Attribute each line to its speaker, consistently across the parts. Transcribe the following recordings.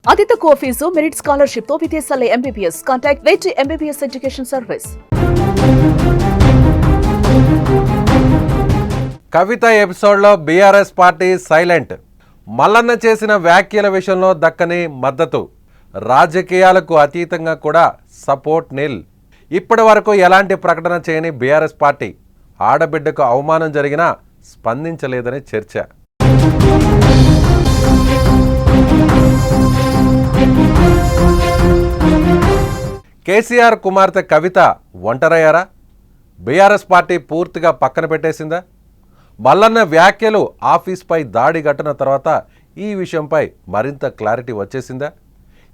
Speaker 1: అతి తక్కువ fee merit scholarship తో విదేశాల ఎంబీబీఎస్. కాంటాక్ట్ వెయిట్ ఎంబీబీఎస్ ఎడ్యుకేషన్ సర్వీస్.
Speaker 2: కవిత ఎపిసోడ్లో బీఆర్ఎస్ పార్టీ సైలెంట్. మల్లన్న చేసిన వ్యాఖ్యల విషయంలో దక్కని మద్దతు, రాజకీయాలకు అతీతంగా కూడా సపోర్ట్ నిల్. ఇప్పటి వరకు ఎలాంటి ప్రకటన చేయని బీఆర్ఎస్ పార్టీ ఆడబిడ్డకు అవమానం జరిగినా స్పందించలేదని చర్చ. కేసీఆర్ కుమార్తె కవిత ఒంటరయ్యారా? బీఆర్ఎస్ పార్టీ పూర్తిగా పక్కన పెట్టేసిందా? మల్లన్న వ్యాఖ్యలు ఆఫీస్పై దాడి ఘటన తర్వాత ఈ విషయంపై మరింత క్లారిటీ వచ్చేసిందా?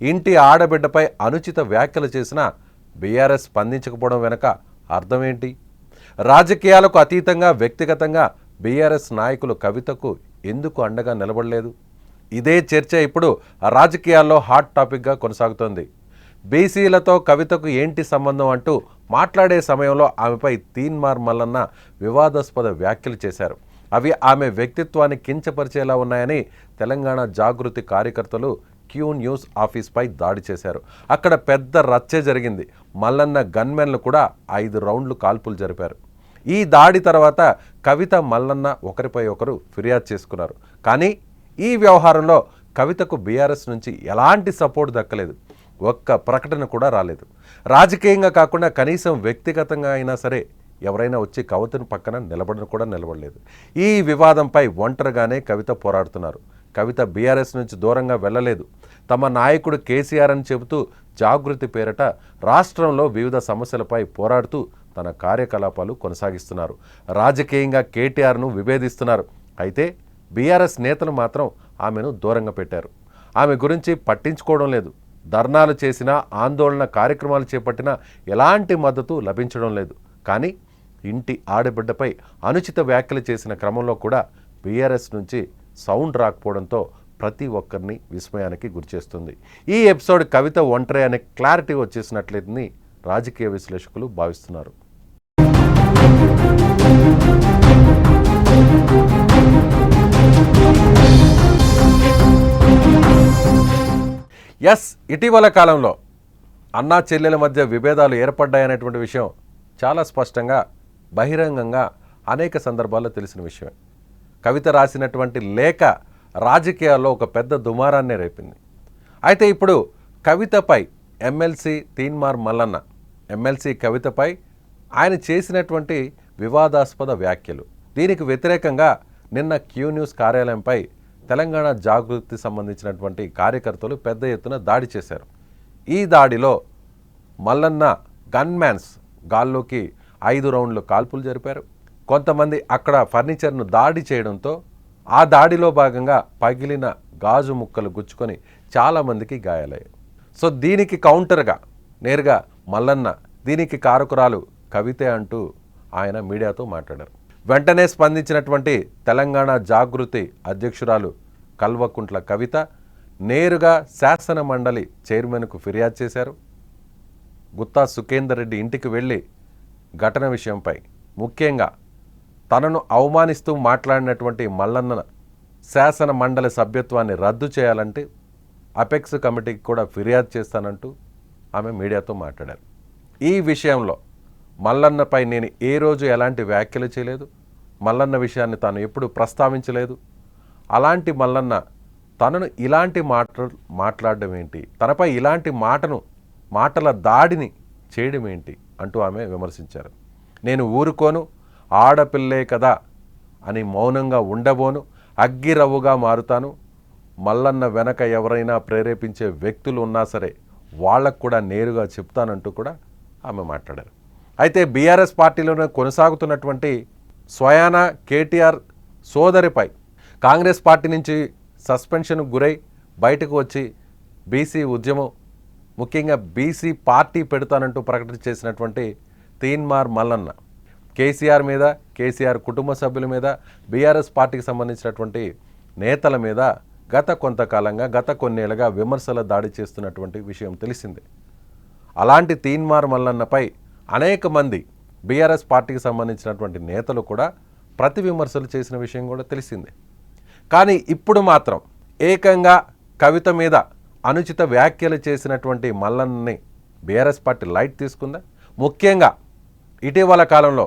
Speaker 2: ఇంటి ఆడబిడ్డపై అనుచిత వ్యాఖ్యలు చేసిన బీఆర్ఎస్ స్పందించకపోవడం వెనుక అర్థమేంటి? రాజకీయాలకు అతీతంగా వ్యక్తిగతంగా బీఆర్ఎస్ నాయకులు కవితకు ఎందుకు అండగా నిలబడలేదు? ఇదే చర్చ ఇప్పుడు రాజకీయాల్లో హాట్ టాపిక్గా కొనసాగుతోంది. బీసీలతో కవితకు ఏంటి సంబంధం అంటూ మాట్లాడే సమయంలో ఆమెపై తీన్మార్ మల్లన్న వివాదాస్పద వ్యాఖ్యలు చేశారు. అవి ఆమె వ్యక్తిత్వాన్ని కించపరిచేలా ఉన్నాయని తెలంగాణ జాగృతి కార్యకర్తలు క్యూ న్యూస్ ఆఫీస్పై దాడి చేశారు. అక్కడ పెద్ద రచ్చే జరిగింది. మల్లన్న గన్మెన్లు కూడా 5 రౌండ్లు కాల్పులు జరిపారు. ఈ దాడి తర్వాత కవిత మల్లన్న ఒకరిపై ఒకరు ఫిర్యాదు చేసుకున్నారు. కానీ ఈ వ్యవహారంలో కవితకు బీఆర్ఎస్ నుంచి ఎలాంటి సపోర్ట్ దక్కలేదు. ఒక్క ప్రకటన కూడా రాలేదు. రాజకీయంగా కాకుండా కనీసం వ్యక్తిగతంగా అయినా సరే ఎవరైనా వచ్చి కవితను పక్కన నిలబడలేదు. ఈ వివాదంపై ఒంటరిగానే కవిత పోరాడుతున్నారు. కవిత బీఆర్ఎస్ నుంచి దూరంగా వెళ్ళలేదు. తమ నాయకుడు కేసీఆర్ అని చెబుతూ జాగృతి పేరట రాష్ట్రంలో వివిధ సమస్యలపై పోరాడుతూ తన కార్యకలాపాలు కొనసాగిస్తున్నారు. రాజకీయంగా కేటీఆర్ను విభేదిస్తున్నారు. అయితే బీఆర్ఎస్ నేతలు మాత్రం ఆమెను దూరంగా పెట్టారు. ఆమె గురించి పట్టించుకోవడం లేదు. ధర్నాలు చేసినా, ఆందోళన కార్యక్రమాలు చేపట్టినా ఎలాంటి మద్దతు లభించడం లేదు. కానీ ఇంటి ఆడబిడ్డపై అనుచిత వ్యాఖ్యలు చేసిన క్రమంలో కూడా బీఆర్ఎస్ నుంచి సౌండ్ రాకపోవడంతో ప్రతి ఒక్కరిని విస్మయానికి గురిచేస్తుంది. ఈ ఎపిసోడ్ కవిత ఒంటరి అనే క్లారిటీ వచ్చేసినట్లేదని రాజకీయ విశ్లేషకులు భావిస్తున్నారు. ఇటీవల కాలంలో అన్నా చెల్లెల మధ్య విభేదాలు ఏర్పడ్డాయనేటువంటి విషయం చాలా స్పష్టంగా బహిరంగంగా అనేక సందర్భాల్లో తెలిసిన విషయమే. కవిత రాసినటువంటి లేఖ రాజకీయాల్లో ఒక పెద్ద దుమారాన్ని రేపింది. అయితే ఇప్పుడు కవితపై ఎమ్మెల్సీ తీన్మార్ మల్లన్న, ఎమ్మెల్సీ కవితపై ఆయన చేసినటువంటి వివాదాస్పద వ్యాఖ్యలు, దీనికి వ్యతిరేకంగా నిన్న క్యూ న్యూస్ కార్యాలయంపై తెలంగాణ జాగృతికి సంబంధించినటువంటి కార్యకర్తలు పెద్ద ఎత్తున దాడి చేశారు. ఈ దాడిలో మల్లన్న గన్మ్యాన్స్ గాల్లోకి 5 రౌండ్లు కాల్పులు జరిపారు. కొంతమంది అక్కడ ఫర్నిచర్ను దాడి చేయడంతో ఆ దాడిలో భాగంగా పగిలిన గాజు ముక్కలు గుచ్చుకొని చాలామందికి గాయాలయ్యాయి. సో దీనికి కౌంటర్గా నేరుగా మల్లన్న దీనికి కారకురాలు కవితే అంటూ ఆయన మీడియాతో మాట్లాడారు. వెంటనే స్పందించినటువంటి తెలంగాణ జాగృతి అధ్యక్షురాలు కల్వకుంట్ల కవిత నేరుగా శాసన మండలి చైర్మన్కు ఫిర్యాదు చేశారు. గుత్తా సుఖేందర్ రెడ్డి ఇంటికి వెళ్ళి ఘటన విషయంపై, ముఖ్యంగా తనను అవమానిస్తూ మాట్లాడినటువంటి మల్లన్న శాసన మండలి సభ్యత్వాన్ని రద్దు చేయాలంటే అపెక్స్ కమిటీకి కూడా ఫిర్యాదు చేస్తానంటూ ఆమె మీడియాతో మాట్లాడారు. ఈ విషయంలో మల్లన్నపై నేను ఏ రోజు ఎలాంటి వ్యాఖ్యలు చేయలేదు. మల్లన్న విషయాన్ని తాను ఎప్పుడు ప్రస్తావించలేదు. అలాంటి మల్లన్న తనను ఇలాంటి మాట్లాడడం ఏంటి, తనపై ఇలాంటి మాటల దాడిని చేయడం ఏంటి అంటూ ఆమె విమర్శించారు. నేను ఊరుకోను, ఆడపిల్లే కదా అని మౌనంగా ఉండబోను, అగ్గిరవ్వుగా మారుతాను. మల్లన్న వెనక ఎవరైనా ప్రేరేపించే వ్యక్తులు ఉన్నా సరే వాళ్ళకు కూడా నేరుగా చెప్తానంటూ కూడా ఆమె మాట్లాడారు. అయితే బీఆర్ఎస్ పార్టీలోనే కొనసాగుతున్నటువంటి స్వయాన కేటీఆర్ సోదరిపై కాంగ్రెస్ పార్టీ నుంచి సస్పెన్షన్కు గురై బయటకు వచ్చి బీసీ ఉద్యమం, ముఖ్యంగా బీసీ పార్టీ పెడతానంటూ ప్రకటన చేసినటువంటి తీన్మార్ మల్లన్న కేసీఆర్ మీద, కేసీఆర్ కుటుంబ సభ్యుల మీద, బీఆర్ఎస్ పార్టీకి సంబంధించినటువంటి నేతల మీద గత కొన్నేళ్లుగా విమర్శల దాడి చేస్తున్నటువంటి విషయం తెలిసిందే. అలాంటి తీన్మార్ మల్లన్నపై అనేక మంది బీఆర్ఎస్ పార్టీకి సంబంధించినటువంటి నేతలు కూడా ప్రతి విమర్శలు చేసిన విషయం కూడా తెలిసిందే. కానీ ఇప్పుడు మాత్రం ఏకంగా కవిత మీద అనుచిత వ్యాఖ్యలు చేసినటువంటి మల్లన్నని బీఆర్ఎస్ పార్టీ లైట్ తీసుకుందా? ముఖ్యంగా ఇటీవల కాలంలో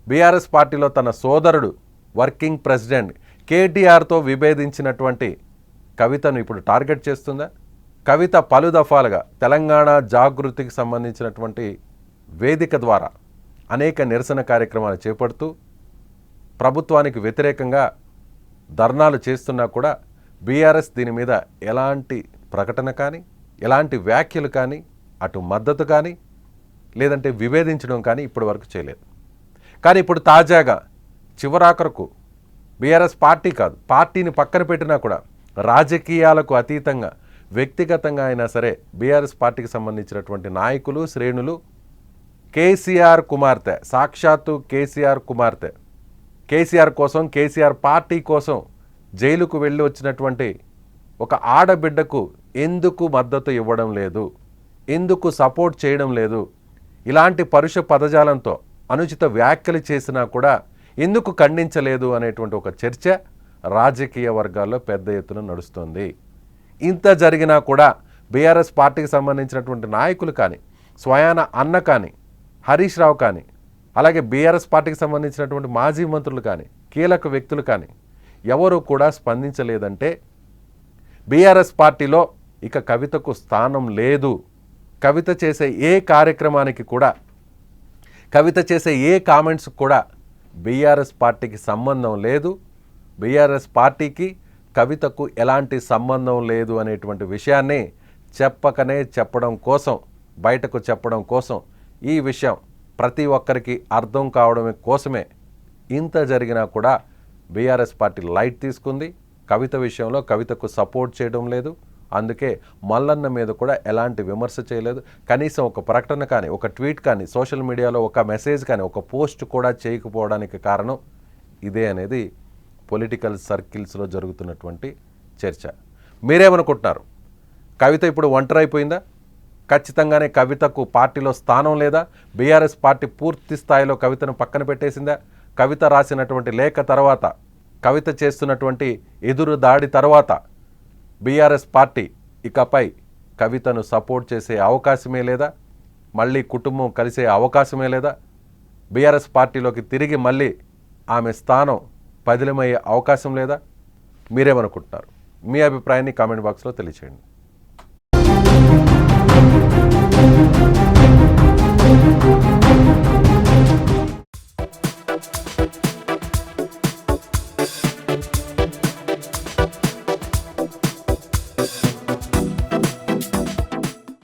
Speaker 2: బీఆర్ఎస్ పార్టీలో తన సోదరుడు వర్కింగ్ ప్రెసిడెంట్ కేటీఆర్తో విభేదించినటువంటి కవితను ఇప్పుడు టార్గెట్ చేస్తుందా? కవిత పలు దఫాలుగా తెలంగాణ జాగృతికి సంబంధించినటువంటి వేదిక ద్వారా అనేక నిరసన కార్యక్రమాలు చేపడుతూ ప్రభుత్వానికి వ్యతిరేకంగా ధర్నాలు చేస్తున్నా కూడా బీఆర్ఎస్ దీని మీద ఎలాంటి ప్రకటన కానీ ఎలాంటి వ్యాఖ్యలు కానీ అటు మద్దతు కానీ లేదంటే విభేదించడం కానీ ఇప్పటి వరకు చేయలేదు. కానీ ఇప్పుడు తాజాగా చివరాఖరకు బీఆర్ఎస్ పార్టీ కాదు, పార్టీని పక్కన పెట్టినా కూడా రాజకీయాలకు అతీతంగా వ్యక్తిగతంగా అయినా సరే బీఆర్ఎస్ పార్టీకి సంబంధించినటువంటి నాయకులు శ్రేణులు కేసీఆర్ కుమార్తె, సాక్షాత్తు కేసీఆర్ కుమార్తె, కేసీఆర్ కోసం కేసీఆర్ పార్టీ కోసం జైలుకు వెళ్ళి వచ్చినటువంటి ఒక ఆడబిడ్డకు ఎందుకు మద్దతు ఇవ్వడం లేదు, ఎందుకు సపోర్ట్ చేయడం లేదు, ఇలాంటి పరుష పదజాలంతో అనుచిత వ్యాఖ్యలు చేసినా కూడా ఎందుకు ఖండించలేదు అనేటువంటి ఒక చర్చ రాజకీయ వర్గాల్లో పెద్ద ఎత్తున నడుస్తుంది. ఇంత జరిగినా కూడా బీఆర్ఎస్ పార్టీకి సంబంధించినటువంటి నాయకులు కానీ స్వయాన అన్న కానీ హరీష్ రావు కానీ అలాగే బీఆర్ఎస్ పార్టీకి సంబంధించినటువంటి మాజీ మంత్రులు కానీ కీలక వ్యక్తులు కానీ ఎవరు కూడా స్పందించలేదంటే బీఆర్ఎస్ పార్టీలో ఇక కవితకు స్థానం లేదు. కవిత చేసే ఏ కార్యక్రమానికి కూడా, కవిత చేసే ఏ కామెంట్స్ కూడా బీఆర్ఎస్ పార్టీకి సంబంధం లేదు. బీఆర్ఎస్ పార్టీకి కవితకు ఎలాంటి సంబంధం లేదు అనేటువంటి విషయాన్ని చెప్పకనే చెప్పడం కోసం, బయటకు చెప్పడం కోసం, ఈ విషయం ప్రతి ఒక్కరికి అర్థం కావడం కోసమే ఇంత జరిగినా కూడా బీఆర్ఎస్ పార్టీ లైట్ తీసుకుంది. కవిత విషయంలో కవితకు సపోర్ట్ చేయడం లేదు. అందుకే మల్లన్న మీద కూడా ఎలాంటి విమర్శ చేయలేదు. కనీసం ఒక ప్రకటన కానీ, ఒక ట్వీట్ కానీ, సోషల్ మీడియాలో ఒక మెసేజ్ కానీ, ఒక పోస్ట్ కూడా చేయకపోవడానికి కారణం ఇదే అనేది పొలిటికల్ సర్కిల్స్లో జరుగుతున్నటువంటి చర్చ. మీరేమనుకుంటున్నారు? కవిత ఇప్పుడు ఒంటరి అయిపోయిందా? ఖచ్చితంగానే కవితకు పార్టీలో స్థానం లేదా? బీఆర్ఎస్ పార్టీ పూర్తి స్థాయిలో కవితను పక్కన పెట్టేసిందా? కవిత రాసినటువంటి లేఖ తర్వాత, కవిత చేస్తున్నటువంటి ఎదురు దాడి తర్వాత బీఆర్ఎస్ పార్టీ ఇకపై కవితను సపోర్ట్ చేసే అవకాశమే లేదా? మళ్ళీ కుటుంబం కలిసే అవకాశమే లేదా? బీఆర్ఎస్ పార్టీలోకి తిరిగి మళ్ళీ ఆమె స్థానం పదిలమయ్యే అవకాశం లేదా? మీరేమనుకుంటున్నారు? మీ అభిప్రాయాన్ని కామెంట్ బాక్స్లో తెలియచేయండి.